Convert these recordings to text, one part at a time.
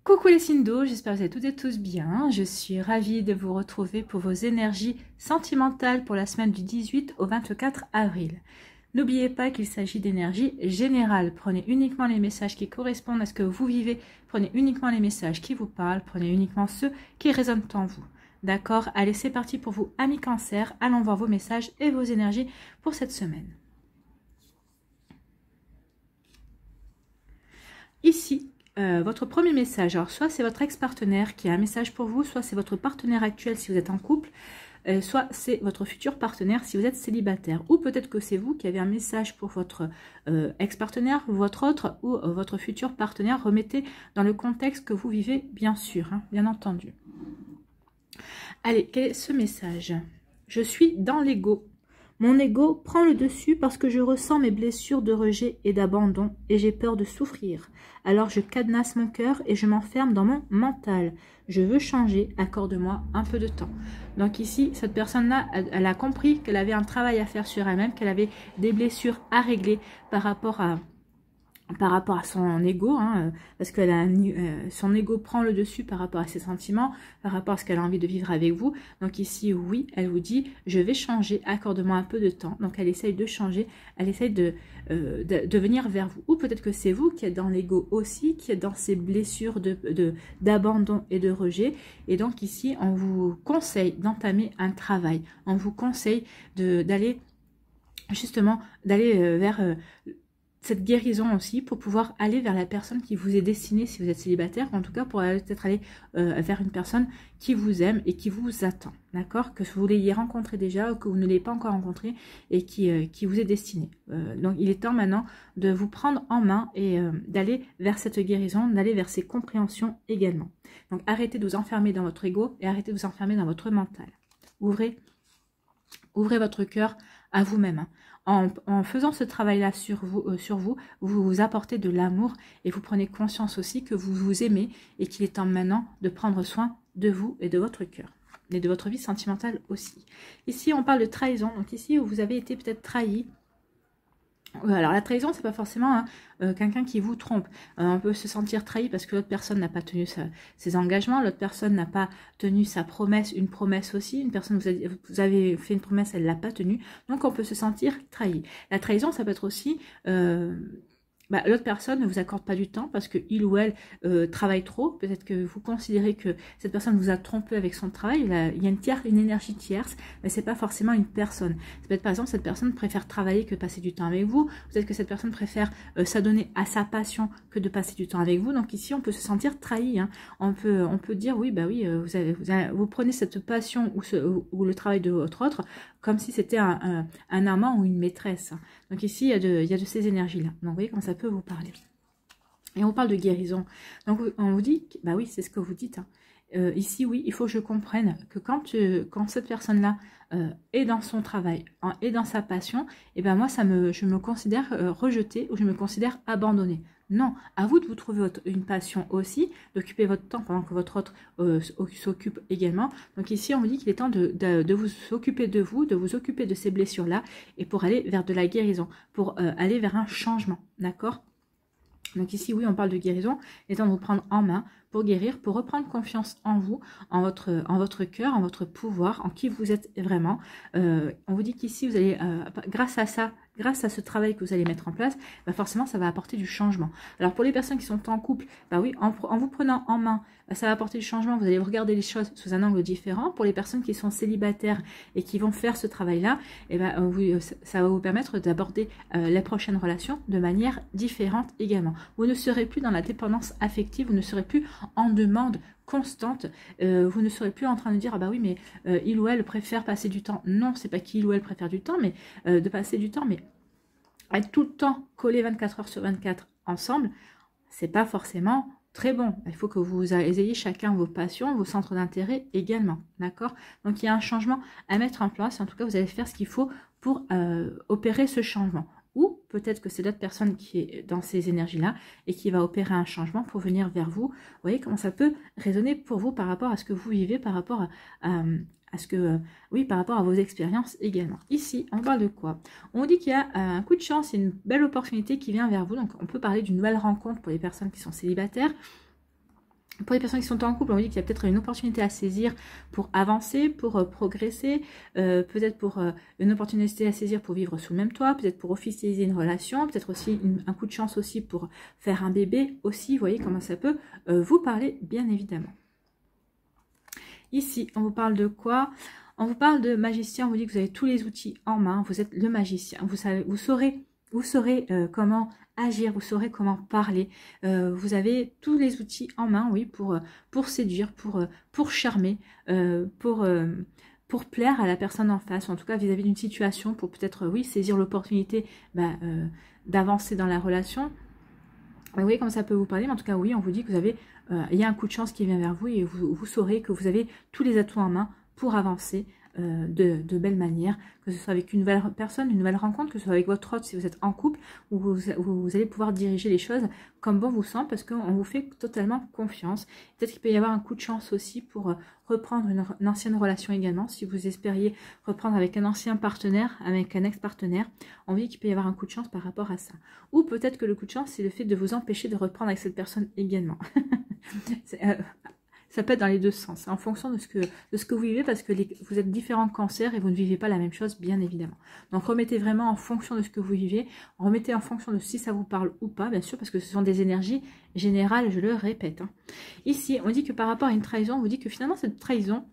Coucou les signes d'eau, j'espère que vous allez toutes et tous bien. Je suis ravie de vous retrouver pour vos énergies sentimentales pour la semaine du 18 au 24 avril. N'oubliez pas qu'il s'agit d'énergie générale. Prenez uniquement les messages qui correspondent à ce que vous vivez. Prenez uniquement les messages qui vous parlent. Prenez uniquement ceux qui résonnent en vous. D'accord? Allez, c'est parti pour vous, amis Cancer. Allons voir vos messages et vos énergies pour cette semaine. Ici, votre premier message, alors soit c'est votre ex-partenaire qui a un message pour vous, soit c'est votre partenaire actuel si vous êtes en couple, soit c'est votre futur partenaire si vous êtes célibataire, ou peut-être que c'est vous qui avez un message pour votre ex-partenaire, votre autre ou votre futur partenaire. Remettez dans le contexte que vous vivez, bien sûr, hein, bien entendu. Allez, quel est ce message? Je suis dans l'ego. Mon ego prend le dessus parce que je ressens mes blessures de rejet et d'abandon et j'ai peur de souffrir. Alors je cadenasse mon cœur et je m'enferme dans mon mental. Je veux changer, accorde-moi un peu de temps. Donc ici, cette personne-là, elle a compris qu'elle avait un travail à faire sur elle-même, qu'elle avait des blessures à régler par rapport à son ego, hein, parce que son ego prend le dessus par rapport à ses sentiments, par rapport à ce qu'elle a envie de vivre avec vous. Donc ici, oui, elle vous dit, je vais changer, accorde-moi un peu de temps. Donc elle essaye de changer, elle essaye de venir vers vous. Ou peut-être que c'est vous qui êtes dans l'ego aussi, qui êtes dans ces blessures d'abandon et de rejet. Et donc ici, on vous conseille d'entamer un travail. On vous conseille d'aller justement, vers cette guérison aussi, pour pouvoir aller vers la personne qui vous est destinée si vous êtes célibataire, en tout cas pour peut-être aller vers une personne qui vous aime et qui vous attend, d'accord, que vous l'ayez rencontré déjà ou que vous ne l'ayez pas encore rencontré et qui vous est destinée. Donc il est temps maintenant de vous prendre en main et d'aller vers cette guérison, d'aller vers ces compréhensions également. Donc arrêtez de vous enfermer dans votre ego et arrêtez de vous enfermer dans votre mental. Ouvrez votre cœur à vous-même, hein. En faisant ce travail-là sur vous, vous apportez de l'amour et vous prenez conscience aussi que vous vous aimez et qu'il est temps maintenant de prendre soin de vous et de votre cœur et de votre vie sentimentale aussi. Ici, on parle de trahison. Donc ici, vous avez été peut-être trahi. Alors la trahison, c'est pas forcément quelqu'un qui vous trompe. On peut se sentir trahi parce que l'autre personne n'a pas tenu ses engagements, l'autre personne n'a pas tenu sa promesse, une promesse aussi. Une personne, vous avez fait une promesse, elle l'a pas tenue. Donc on peut se sentir trahi. La trahison, ça peut être aussi l'autre personne ne vous accorde pas du temps parce que il ou elle travaille trop. Peut-être que vous considérez que cette personne vous a trompé avec son travail. Il y a une énergie tierce, mais c'est pas forcément une personne. Ça peut être par exemple cette personne préfère travailler que passer du temps avec vous. Peut-être que cette personne préfère s'adonner à sa passion que de passer du temps avec vous. Donc ici on peut se sentir trahi, hein. On peut dire oui, vous prenez cette passion ou le travail de votre autre comme si c'était un amant ou une maîtresse. Donc ici, il y a de ces énergies-là. Donc vous voyez comment ça peut vous parler. Et on parle de guérison. Donc on vous dit, bah oui, c'est ce que vous dites, hein. Ici, oui, il faut que je comprenne que quand cette personne-là est dans son travail, est dans sa passion, et ben moi, je me considère rejetée ou je me considère abandonnée. Non, à vous de vous trouver une passion aussi, d'occuper votre temps pendant que votre autre s'occupe également. Donc ici, on vous dit qu'il est temps de vous occuper de vous, de vous occuper de ces blessures-là, et pour aller vers de la guérison, pour aller vers un changement, d'accord ? Donc ici, oui, on parle de guérison, il est temps de vous prendre en main pour guérir, pour reprendre confiance en vous, en votre cœur, en votre pouvoir, en qui vous êtes vraiment. On vous dit qu'ici, vous allez, grâce à ce travail que vous allez mettre en place, bah forcément, ça va apporter du changement. Alors, pour les personnes qui sont en couple, bah oui, en vous prenant en main, ça va apporter du changement. Vous allez regarder les choses sous un angle différent. Pour les personnes qui sont célibataires et qui vont faire ce travail-là, et ben, ça va vous permettre d'aborder les prochaines relations de manière différente également. Vous ne serez plus dans la dépendance affective, vous ne serez plus en demande constante, vous ne serez plus en train de dire ah bah oui mais il ou elle préfère passer du temps. Non, c'est pas qu'il ou elle préfère du temps, mais de passer du temps, mais être tout le temps collé 24 heures sur 24 ensemble, c'est pas forcément très bon. Il faut que vous ayez chacun vos passions, vos centres d'intérêt également, d'accord? Donc il y a un changement à mettre en place. En tout cas, vous allez faire ce qu'il faut pour opérer ce changement. Ou peut-être que c'est l'autre personne qui est dans ces énergies-là et qui va opérer un changement pour venir vers vous. Vous voyez comment ça peut résonner pour vous par rapport à ce que vous vivez, par rapport par rapport à vos expériences également. Ici, on parle de quoi? On dit qu'il y a un coup de chance et une belle opportunité qui vient vers vous. Donc, on peut parler d'une nouvelle rencontre pour les personnes qui sont célibataires. Pour les personnes qui sont en couple, on dit qu'il y a peut-être une opportunité à saisir pour avancer, pour progresser, peut-être pour une opportunité à saisir pour vivre sous le même toit, peut-être pour officialiser une relation, peut-être aussi un coup de chance aussi pour faire un bébé aussi. Vous voyez comment ça peut vous parler, bien évidemment. Ici, on vous parle de quoi? On vous parle de magicien, on vous dit que vous avez tous les outils en main, vous êtes le magicien, vous saurez comment agir, vous saurez comment parler, vous avez tous les outils en main, oui, pour séduire, pour charmer, pour plaire à la personne en face, en tout cas vis-à-vis d'une situation, pour peut-être, oui, saisir l'opportunité d'avancer dans la relation. Vous voyez comment ça peut vous parler, mais en tout cas, oui, on vous dit que vous avez, il y a un coup de chance qui vient vers vous et vous saurez que vous avez tous les atouts en main pour avancer de belle manière, que ce soit avec une nouvelle personne, une nouvelle rencontre, que ce soit avec votre autre si vous êtes en couple, où vous allez pouvoir diriger les choses comme bon vous semble, parce qu'on vous fait totalement confiance. Peut-être qu'il peut y avoir un coup de chance aussi pour reprendre une ancienne relation également, si vous espériez reprendre avec un ancien partenaire, avec un ex-partenaire, on dit qu'il peut y avoir un coup de chance par rapport à ça. Ou peut-être que le coup de chance, c'est le fait de vous empêcher de reprendre avec cette personne également. Ça peut être dans les deux sens, en fonction de ce que vous vivez, parce que vous êtes différents cancers et vous ne vivez pas la même chose, bien évidemment. Donc remettez vraiment en fonction de ce que vous vivez, remettez en fonction de si ça vous parle ou pas, bien sûr, parce que ce sont des énergies générales, je le répète. Hein. Ici, on dit que par rapport à une trahison, on vous dit que finalement cette trahison,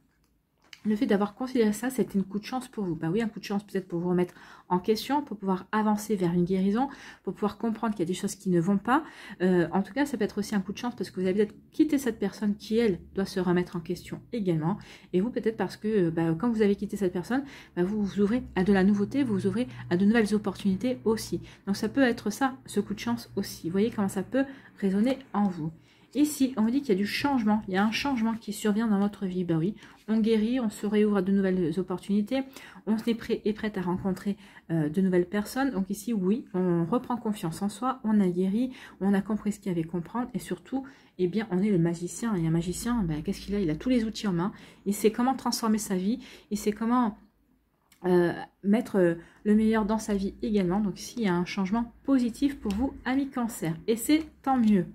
le fait d'avoir considéré ça, c'était une coup de chance pour vous. Bah oui, un coup de chance peut-être pour vous remettre en question, pour pouvoir avancer vers une guérison, pour pouvoir comprendre qu'il y a des choses qui ne vont pas. En tout cas, ça peut être aussi un coup de chance parce que vous avez peut-être quitté cette personne qui, elle, doit se remettre en question également. Et vous, peut-être parce que quand vous avez quitté cette personne, vous vous ouvrez à de la nouveauté, vous vous ouvrez à de nouvelles opportunités aussi. Donc ça peut être ça, ce coup de chance aussi. Vous voyez comment ça peut résonner en vous. Ici, on dit qu'il y a du changement, il y a un changement qui survient dans votre vie. Ben oui, on guérit, on se réouvre à de nouvelles opportunités, on est prête à rencontrer de nouvelles personnes. Donc ici, oui, on reprend confiance en soi, on a guéri, on a compris ce qu'il y avait à comprendre et surtout, eh bien, on est le magicien. Et un magicien, qu'est-ce qu'il a? Il a tous les outils en main, il sait comment transformer sa vie, il sait comment mettre le meilleur dans sa vie également. Donc ici, il y a un changement positif pour vous, amis cancer, et c'est tant mieux.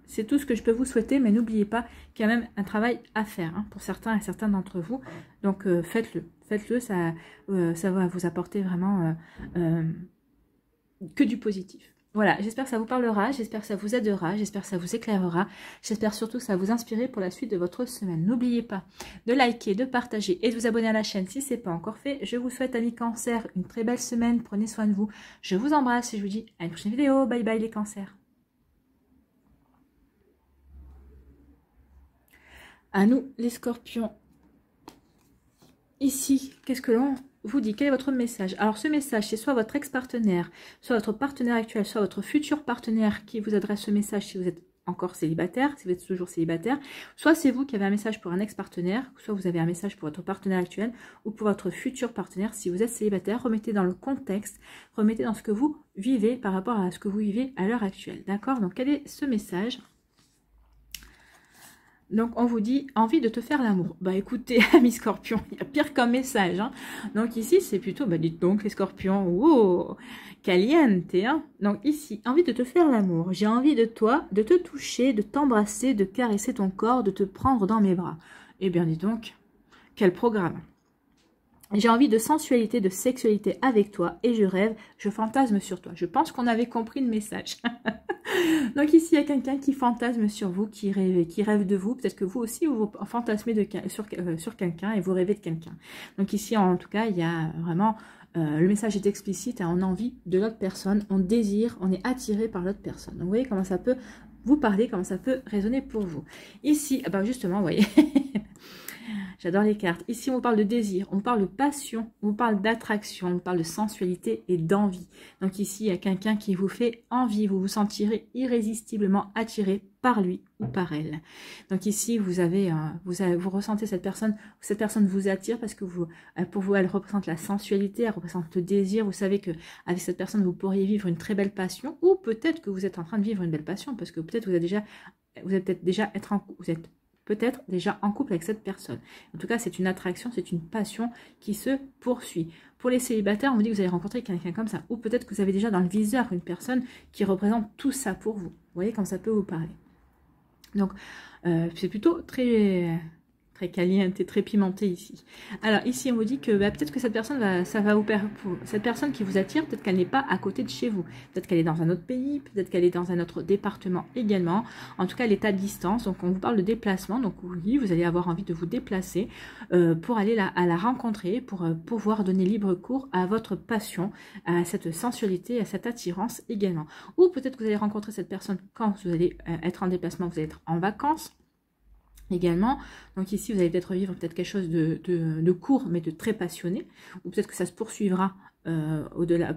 C'est tout ce que je peux vous souhaiter, mais n'oubliez pas qu'il y a même un travail à faire pour certains et certains d'entre vous. Donc faites-le, faites-le, ça va vous apporter vraiment que du positif. Voilà, j'espère que ça vous parlera, j'espère que ça vous aidera, j'espère que ça vous éclairera, j'espère surtout que ça va vous inspirer pour la suite de votre semaine. N'oubliez pas de liker, de partager et de vous abonner à la chaîne si ce n'est pas encore fait. Je vous souhaite, amis cancer, une très belle semaine, prenez soin de vous. Je vous embrasse et je vous dis à une prochaine vidéo. Bye bye les cancers. À nous, les scorpions. Ici, qu'est-ce que l'on vous dit? Quel est votre message? Alors, ce message, c'est soit votre ex-partenaire, soit votre partenaire actuel, soit votre futur partenaire qui vous adresse ce message si vous êtes encore célibataire, si vous êtes toujours célibataire. Soit c'est vous qui avez un message pour un ex-partenaire, soit vous avez un message pour votre partenaire actuel ou pour votre futur partenaire si vous êtes célibataire. Remettez dans le contexte, remettez dans ce que vous vivez par rapport à ce que vous vivez à l'heure actuelle. D'accord? Donc, quel est ce message? Donc, on vous dit « envie de te faire l'amour ». Bah écoutez, amis scorpions, il y a pire comme message. Hein. Donc ici, c'est plutôt, dites donc les scorpions, wow, caliente. Hein. Donc ici, envie de te faire l'amour. J'ai envie de toi, de te toucher, de t'embrasser, de caresser ton corps, de te prendre dans mes bras. Eh bien, dis donc, quel programme. J'ai envie de sensualité, de sexualité avec toi et je rêve, je fantasme sur toi. Je pense qu'on avait compris le message. Donc ici, il y a quelqu'un qui fantasme sur vous, qui rêve de vous. Peut-être que vous aussi, vous fantasmez sur quelqu'un et vous rêvez de quelqu'un. Donc ici, en tout cas, il y a vraiment... le message est explicite, on a envie de l'autre personne, on désire, on est attiré par l'autre personne. Donc vous voyez comment ça peut vous parler, comment ça peut résonner pour vous. Ici, justement, vous voyez... J'adore les cartes. Ici, on vous parle de désir, on vous parle de passion, on vous parle d'attraction, on vous parle de sensualité et d'envie. Donc ici, il y a quelqu'un qui vous fait envie, vous vous sentirez irrésistiblement attiré par lui ou par elle. Donc ici, vous ressentez cette personne vous attire parce que pour vous, elle représente la sensualité, elle représente le désir. Vous savez que avec cette personne, vous pourriez vivre une très belle passion ou peut-être que vous êtes en train de vivre une belle passion parce que peut-être vous êtes peut-être déjà en couple avec cette personne. En tout cas, c'est une attraction, c'est une passion qui se poursuit. Pour les célibataires, on vous dit que vous allez rencontrer quelqu'un comme ça. Ou peut-être que vous avez déjà dans le viseur une personne qui représente tout ça pour vous. Vous voyez comme ça peut vous parler. Donc, c'est plutôt très caliente et très pimenté ici. Alors ici on vous dit que peut-être que cette personne cette personne qui vous attire, peut-être qu'elle n'est pas à côté de chez vous, peut-être qu'elle est dans un autre pays, peut-être qu'elle est dans un autre département également. En tout cas elle est à distance, donc on vous parle de déplacement, donc oui vous allez avoir envie de vous déplacer pour aller à la rencontrer, pour pouvoir donner libre cours à votre passion, à cette sensualité, à cette attirance également. Ou peut-être que vous allez rencontrer cette personne quand vous allez être en déplacement, vous allez être en vacances également. Donc ici vous allez peut-être vivre peut-être quelque chose de court mais de très passionné, ou peut-être que ça se poursuivra au-delà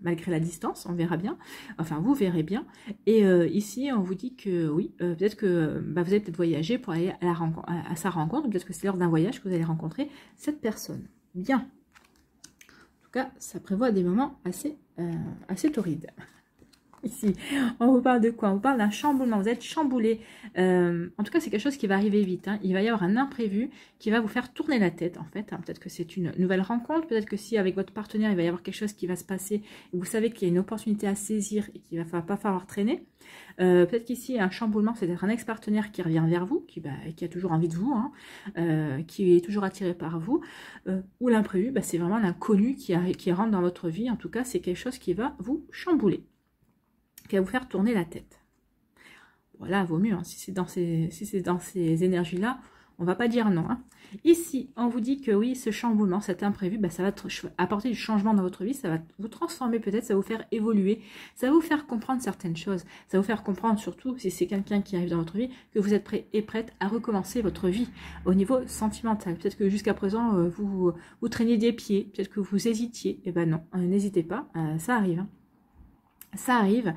malgré la distance, on verra bien, enfin vous verrez bien. Et ici on vous dit que oui, peut-être que vous allez peut-être voyager pour aller à sa rencontre, peut-être que c'est lors d'un voyage que vous allez rencontrer cette personne. Bien, en tout cas ça prévoit des moments assez torrides. Ici, on vous parle de quoi? On vous parle d'un chamboulement, vous êtes chamboulé. En tout cas, c'est quelque chose qui va arriver vite. Hein. Il va y avoir un imprévu qui va vous faire tourner la tête, en fait. Hein. Peut-être que c'est une nouvelle rencontre, peut-être que si avec votre partenaire, il va y avoir quelque chose qui va se passer, et vous savez qu'il y a une opportunité à saisir et qu'il ne va pas falloir traîner. Peut-être qu'ici, un chamboulement, c'est d'être un ex-partenaire qui revient vers vous, qui a toujours envie de vous, hein, qui est toujours attiré par vous. Ou l'imprévu, c'est vraiment l'inconnu qui rentre dans votre vie. En tout cas, c'est quelque chose qui va vous chambouler, qui va vous faire tourner la tête. Voilà, vaut mieux. Hein. Si c'est dans ces énergies-là, on va pas dire non. Hein. Ici, on vous dit que oui, ce chamboulement, cet imprévu, ça va apporter du changement dans votre vie, ça va vous transformer peut-être, ça va vous faire évoluer, ça va vous faire comprendre certaines choses, ça va vous faire comprendre surtout, si c'est quelqu'un qui arrive dans votre vie, que vous êtes prêt et prête à recommencer votre vie au niveau sentimental. Peut-être que jusqu'à présent, vous traîniez des pieds, peut-être que vous hésitiez. Eh ben non, n'hésitez pas, ça arrive. Hein. Ça arrive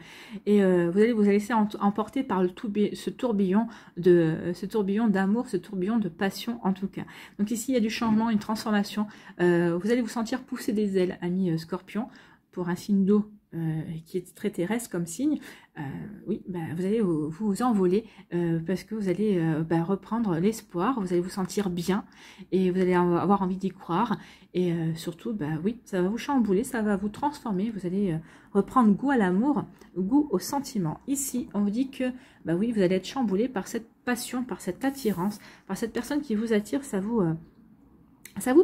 et vous allez vous laisser emporter par ce tourbillon d'amour, ce tourbillon de passion en tout cas. Donc ici il y a du changement, une transformation. Vous allez vous sentir pousser des ailes, ami Scorpion, pour un signe d'eau qui est très terrestre comme signe. Oui, vous allez vous envoler parce que vous allez reprendre l'espoir, vous allez vous sentir bien et vous allez avoir envie d'y croire. Et surtout, oui, ça va vous chambouler, ça va vous transformer, vous allez reprendre goût à l'amour, goût au sentiment. Ici, on vous dit que, oui, vous allez être chamboulé par cette passion, par cette attirance, par cette personne qui vous attire, ça vous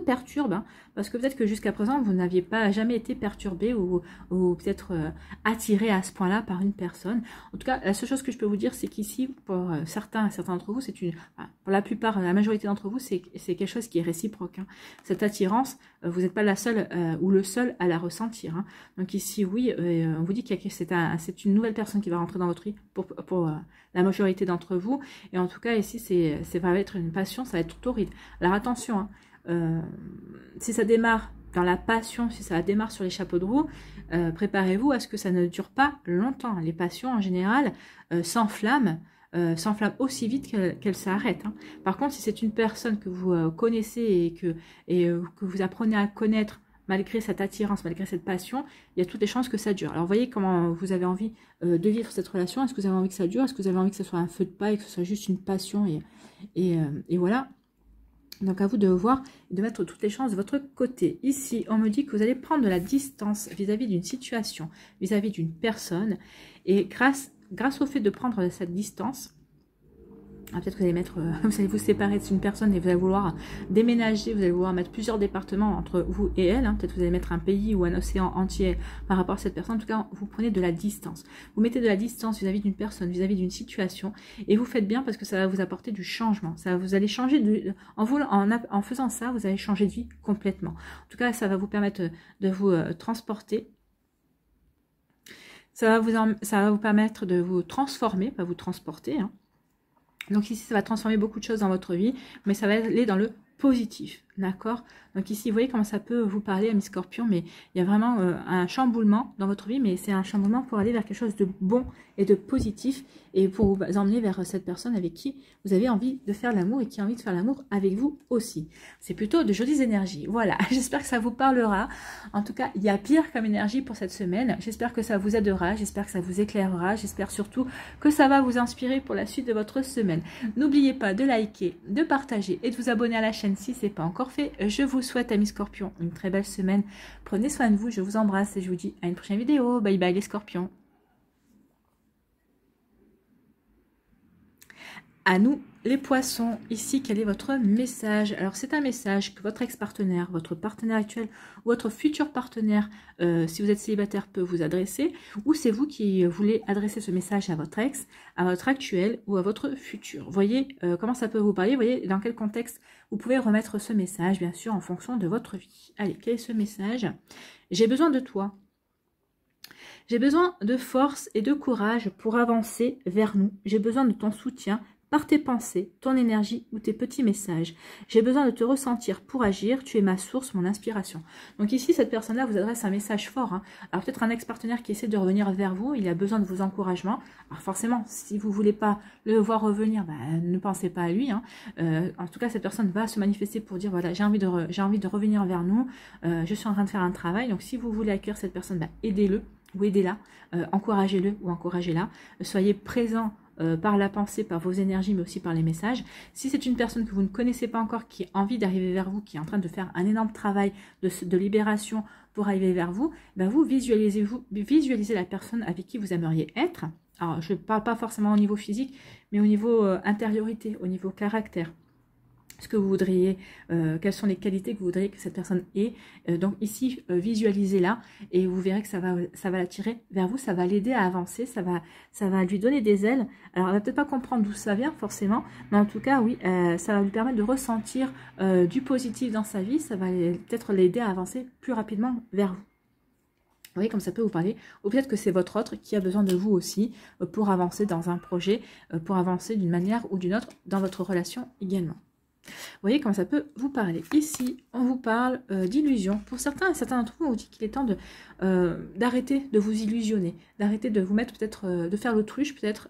perturbe, hein, parce que peut-être que jusqu'à présent, vous n'aviez pas jamais été perturbé ou peut-être attiré à ce point-là par une personne. En tout cas, la seule chose que je peux vous dire, c'est qu'ici, pour certains d'entre vous, pour la plupart, la majorité d'entre vous, c'est quelque chose qui est réciproque. Hein. Cette attirance, vous n'êtes pas la seule ou le seul à la ressentir. Hein. Donc ici, oui, on vous dit que c'est une nouvelle personne qui va rentrer dans votre vie pour la majorité d'entre vous. Et en tout cas, ici, ça va être une passion, ça va être torride. Alors attention, hein. Si ça démarre dans la passion, si ça démarre sur les chapeaux de roue, préparez-vous à ce que ça ne dure pas longtemps. Les passions en général s'enflamment aussi vite qu'elles s'arrêtent. Hein. Par contre, si c'est une personne que vous connaissez et que vous apprenez à connaître malgré cette attirance, malgré cette passion, il y a toutes les chances que ça dure. Alors voyez comment vous avez envie de vivre cette relation. Est-ce que vous avez envie que ça dure? Est-ce que vous avez envie que ce soit un feu de paille, que ce soit juste une passion et voilà. Donc à vous de voir et de mettre toutes les chances de votre côté. Ici, on me dit que vous allez prendre de la distance vis-à-vis d'une situation, vis-à-vis d'une personne. Et grâce au fait de prendre cette distance, peut-être que vous allez vous séparer d'une personne et vous allez vouloir déménager, vous allez vouloir mettre plusieurs départements entre vous et elle. Hein. Peut-être que vous allez mettre un pays ou un océan entier par rapport à cette personne. En tout cas, vous prenez de la distance. Vous mettez de la distance vis-à-vis d'une personne, vis-à-vis d'une situation. Et vous faites bien parce que ça va vous apporter du changement. Vous allez changer en faisant ça, vous allez changer de vie complètement. En tout cas, ça va vous permettre de vous transporter. Ça va vous permettre de vous transformer, pas vous transporter, hein. Donc ici, ça va transformer beaucoup de choses dans votre vie, mais ça va aller dans le positif, d'accord? Donc ici, vous voyez comment ça peut vous parler, ami Scorpion, mais il y a vraiment un chamboulement dans votre vie, mais c'est un chamboulement pour aller vers quelque chose de bon et de positif, et pour vous emmener vers cette personne avec qui vous avez envie de faire l'amour et qui a envie de faire l'amour avec vous aussi. C'est plutôt de jolies énergies. Voilà, j'espère que ça vous parlera. En tout cas, il y a pire comme énergie pour cette semaine. J'espère que ça vous aidera, j'espère que ça vous éclairera, j'espère surtout que ça va vous inspirer pour la suite de votre semaine. N'oubliez pas de liker, de partager et de vous abonner à la chaîne si ce n'est pas encore fait. Je vous souhaite, amis Scorpions, une très belle semaine. Prenez soin de vous, je vous embrasse et je vous dis à une prochaine vidéo. Bye bye les Scorpions. À nous, les poissons, ici, quel est votre message? Alors, c'est un message que votre ex-partenaire, votre partenaire actuel ou votre futur partenaire, si vous êtes célibataire, peut vous adresser, ou c'est vous qui voulez adresser ce message à votre ex, à votre actuel ou à votre futur. Voyez comment ça peut vous parler, voyez dans quel contexte vous pouvez remettre ce message, bien sûr, en fonction de votre vie. Allez, quel est ce message? J'ai besoin de toi. J'ai besoin de force et de courage pour avancer vers nous. J'ai besoin de ton soutien par tes pensées, ton énergie ou tes petits messages. J'ai besoin de te ressentir pour agir. Tu es ma source, mon inspiration. Donc ici, cette personne-là vous adresse un message fort. Hein. Alors peut-être un ex-partenaire qui essaie de revenir vers vous. Il a besoin de vos encouragements. Alors forcément, si vous ne voulez pas le voir revenir, ne pensez pas à lui. Hein. En tout cas, cette personne va se manifester pour dire, voilà, j'ai envie de revenir vers nous. Je suis en train de faire un travail. Donc si vous voulez accueillir cette personne, aidez-le ou aidez-la. Encouragez-le ou encouragez-la. Soyez présent par la pensée, par vos énergies, mais aussi par les messages. Si c'est une personne que vous ne connaissez pas encore, qui a envie d'arriver vers vous, qui est en train de faire un énorme travail de libération pour arriver vers vous, vous visualisez la personne avec qui vous aimeriez être. Alors, je ne parle pas forcément au niveau physique, mais au niveau intériorité, au niveau caractère. Ce que vous voudriez, quelles sont les qualités que vous voudriez que cette personne ait. Donc ici, visualisez-la et vous verrez que ça va l'attirer vers vous, ça va l'aider à avancer, ça va lui donner des ailes. Alors, elle va peut-être pas comprendre d'où ça vient forcément, mais en tout cas, oui, ça va lui permettre de ressentir du positif dans sa vie, ça va peut-être l'aider à avancer plus rapidement vers vous. Vous voyez comme ça peut vous parler, ou peut-être que c'est votre autre qui a besoin de vous aussi pour avancer dans un projet, pour avancer d'une manière ou d'une autre dans votre relation également. Vous voyez comment ça peut vous parler. Ici, on vous parle d'illusions. Pour certains d'entre vous, on vous dit qu'il est temps d'arrêter de vous illusionner, d'arrêter de vous mettre peut-être, de faire l'autruche, peut-être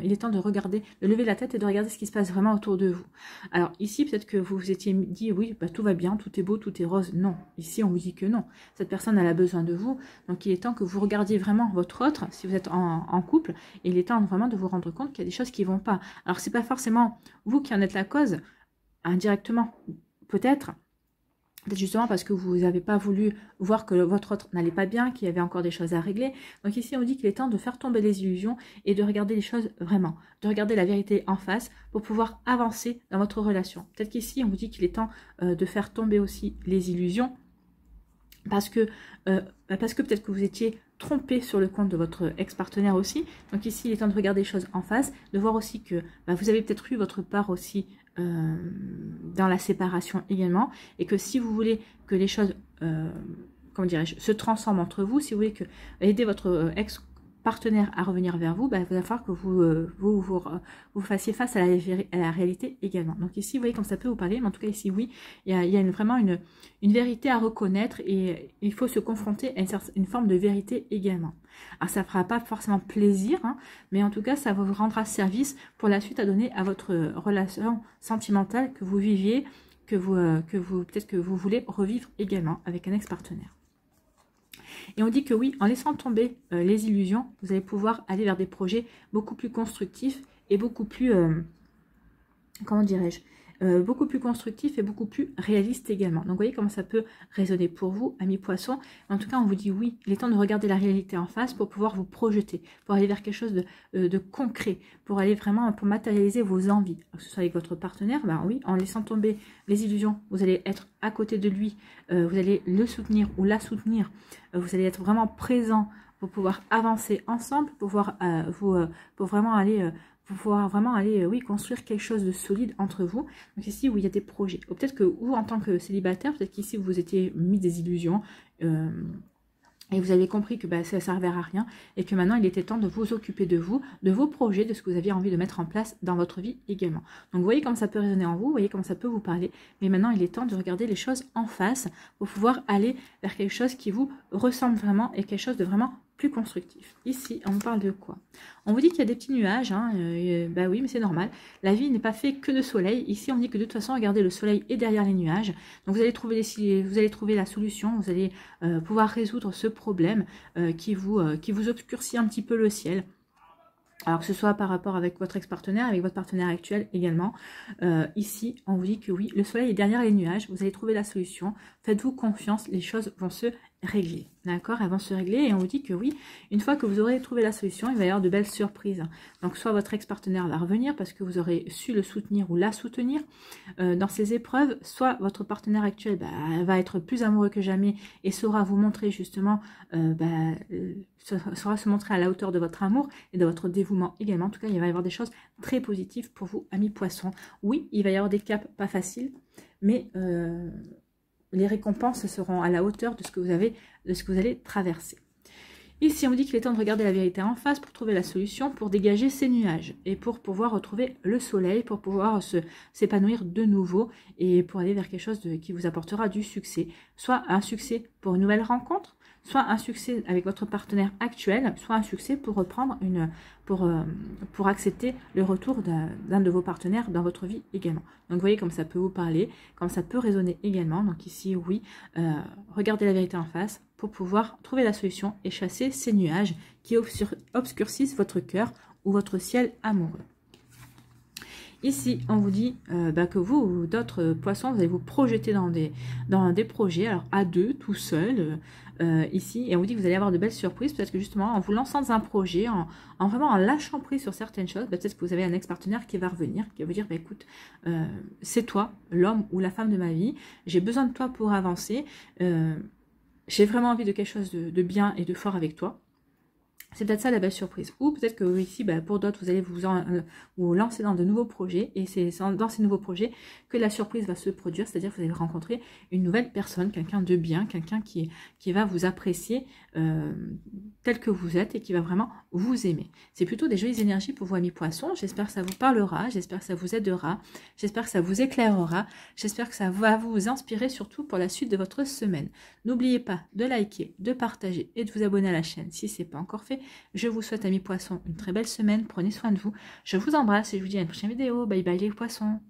il est temps de regarder, de lever la tête et de regarder ce qui se passe vraiment autour de vous. Alors ici, peut-être que vous vous étiez dit, oui, tout va bien, tout est beau, tout est rose. Non, ici on vous dit que non. Cette personne, elle a besoin de vous, donc il est temps que vous regardiez vraiment votre autre, si vous êtes en couple, et il est temps vraiment de vous rendre compte qu'il y a des choses qui ne vont pas. Alors c'est pas forcément vous qui en êtes la cause, indirectement, peut-être justement parce que vous n'avez pas voulu voir que votre autre n'allait pas bien, qu'il y avait encore des choses à régler. Donc ici, on dit qu'il est temps de faire tomber les illusions et de regarder les choses vraiment, de regarder la vérité en face pour pouvoir avancer dans votre relation. Peut-être qu'ici, on vous dit qu'il est temps de faire tomber aussi les illusions parce que peut-être que vous étiez trompé sur le compte de votre ex-partenaire aussi. Donc ici, il est temps de regarder les choses en face, de voir aussi que vous avez peut-être eu votre part aussi dans la séparation également, et que si vous voulez que les choses, comment dirais-je, se transforment entre vous, si vous voulez que aider votre ex-partenaire à revenir vers vous, il va falloir que vous fassiez face à la réalité également. Donc ici, vous voyez comme ça peut vous parler, mais en tout cas ici, oui, il y a vraiment une vérité à reconnaître et il faut se confronter à une forme de vérité également. Alors ça ne fera pas forcément plaisir, hein, mais en tout cas ça vous rendra service pour la suite à donner à votre relation sentimentale que vous viviez, peut-être que vous voulez revivre également avec un ex-partenaire. Et on dit que oui, en laissant tomber les illusions, vous allez pouvoir aller vers des projets beaucoup plus constructifs et beaucoup plus, comment dirais-je, beaucoup plus constructif et beaucoup plus réaliste également. Donc vous voyez comment ça peut résonner pour vous, amis poissons. En tout cas, on vous dit oui, il est temps de regarder la réalité en face pour pouvoir vous projeter, pour aller vers quelque chose de concret, pour aller vraiment, pour matérialiser vos envies. Que ce soit avec votre partenaire, oui, en laissant tomber les illusions, vous allez être à côté de lui, vous allez le soutenir ou la soutenir, vous allez être vraiment présent pour pouvoir avancer ensemble, pour vraiment aller... pour pouvoir vraiment aller, oui, construire quelque chose de solide entre vous. Donc ici, où il y a des projets. Ou peut-être que vous, en tant que célibataire, peut-être qu'ici, vous étiez mis des illusions et vous avez compris que ça ne servait à rien et que maintenant, il était temps de vous occuper de vous, de vos projets, de ce que vous aviez envie de mettre en place dans votre vie également. Donc, vous voyez comment ça peut résonner en vous, vous voyez comment ça peut vous parler. Mais maintenant, il est temps de regarder les choses en face pour pouvoir aller vers quelque chose qui vous ressemble vraiment et quelque chose de vraiment plus constructif. Ici, on parle de quoi? On vous dit qu'il y a des petits nuages, hein, oui, mais c'est normal. La vie n'est pas faite que de soleil. Ici, on dit que de toute façon, regardez, le soleil est derrière les nuages. Donc, vous allez trouver la solution, vous allez pouvoir résoudre ce problème qui vous obscurcit un petit peu le ciel. Alors que ce soit par rapport avec votre ex-partenaire, avec votre partenaire actuel également. Ici, on vous dit que oui, le soleil est derrière les nuages, vous allez trouver la solution. Faites-vous confiance, les choses vont se régler. D'accord? Elles vont se régler et on vous dit que oui, une fois que vous aurez trouvé la solution, il va y avoir de belles surprises. Donc, soit votre ex-partenaire va revenir parce que vous aurez su le soutenir ou la soutenir dans ses épreuves, soit votre partenaire actuel va être plus amoureux que jamais et saura vous montrer justement, saura se montrer à la hauteur de votre amour et de votre dévouement également. En tout cas, il va y avoir des choses très positives pour vous, amis poissons. Oui, il va y avoir des caps pas faciles, mais les récompenses seront à la hauteur de ce que vous avez, de ce que vous allez traverser. Ici, on vous dit qu'il est temps de regarder la vérité en face pour trouver la solution, pour dégager ces nuages et pour pouvoir retrouver le soleil, pour pouvoir s'épanouir de nouveau et pour aller vers quelque chose qui vous apportera du succès. Soit un succès pour une nouvelle rencontre, soit un succès avec votre partenaire actuel, soit un succès pour reprendre pour accepter le retour d'un de vos partenaires dans votre vie également. Donc, vous voyez comme ça peut vous parler, comme ça peut résonner également. Donc ici, oui, regardez la vérité en face pour pouvoir trouver la solution et chasser ces nuages qui obscurcissent votre cœur ou votre ciel amoureux. Ici, on vous dit que vous ou d'autres poissons, vous allez vous projeter dans des projets, alors à deux, tout seul, ici, et on vous dit que vous allez avoir de belles surprises, parce que justement, en vous lançant dans un projet, vraiment en lâchant prise sur certaines choses, peut-être que vous avez un ex-partenaire qui va revenir, qui va vous dire, écoute, c'est toi, l'homme ou la femme de ma vie, j'ai besoin de toi pour avancer, j'ai vraiment envie de quelque chose de bien et de fort avec toi. C'est peut-être ça la belle surprise. Ou peut-être que ici, pour d'autres, vous allez vous lancer dans de nouveaux projets. Et c'est dans ces nouveaux projets que la surprise va se produire. C'est-à-dire que vous allez rencontrer une nouvelle personne, quelqu'un de bien, quelqu'un qui va vous apprécier tel que vous êtes et qui va vraiment vous aimer. C'est plutôt des jolies énergies pour vous, amis poissons. J'espère que ça vous parlera. J'espère que ça vous aidera. J'espère que ça vous éclairera. J'espère que ça va vous inspirer surtout pour la suite de votre semaine. N'oubliez pas de liker, de partager et de vous abonner à la chaîne si ce n'est pas encore fait. Je vous souhaite, amis poissons, une très belle semaine. Prenez soin de vous. Je vous embrasse et je vous dis à une prochaine vidéo. Bye bye les poissons.